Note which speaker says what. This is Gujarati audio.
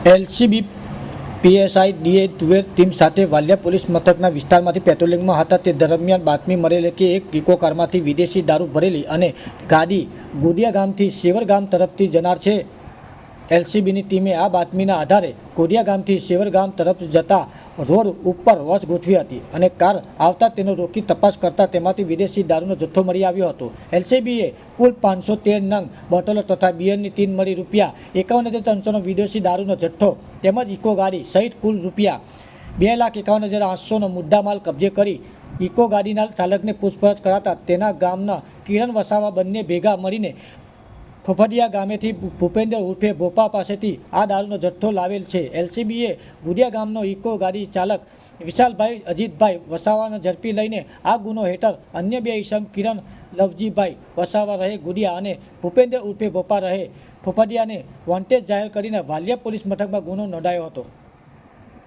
Speaker 1: એલસીબી પીએસઆઈ ડીએ તુવેર ટીમ સાથે વાલિયા પોલીસ મથકના વિસ્તારમાંથી પેટ્રોલિંગમાં હતા તે દરમિયાન બાતમી મળેલી કે એક ઇકો કારમાંથી વિદેશી દારૂ ભરેલી અને ગાડી ગોડિયા ગામથી સેવર ગામ તરફથી જનાર છે। એલસીબીની ટીમે આ બાતમીના આધારે ગોડિયા ગામથી સેવર ગામ તરફ જતા રોડ ઉપર વોચ ગોઠવી હતી અને કાર આવતા તેનો રોકી તપાસ કરતા તેમાંથી વિદેશી દારૂનો જથ્થો મળી આવ્યો હતો। એલસીબીએ કુલ 513 નંગ બોટલો તથા બિયરની ટીન મળી ₹51,300નો વિદેશી દારૂનો જથ્થો તેમજ ઇકો ગાડી સહિત કુલ ₹2,51,800નો મુદ્દામાલ કબજે કરી ઇકો ગાડીના ચાલકને પૂછપરછ કરાતા તેના ગામના કિરણ વસાવા બંને ભેગા મળીને ફફડિયા ગામેથી ભૂપેન્દ્ર ઉર્ફે ભોપા પાસેથી આ દારૂનો જથ્થો લાવેલ છે। એલસીબીએ ગુડિયા ગામનો ઇકો ગાડી ચાલક વિશાલભાઈ અજીતભાઈ વસાવાને ઝડપી લઈને આ ગુનો હેઠળ અન્ય 2 ઇસમ કિરણ લવજીભાઈ વસાવા રહે ગુડિયા અને ભૂપેન્દ્ર ઉર્ફે ભોપા રહે ફફડિયાને વોન્ટેજ જાહેર કરીને વાલિયા પોલીસ મથકમાં ગુનો નોંધાયો હતો।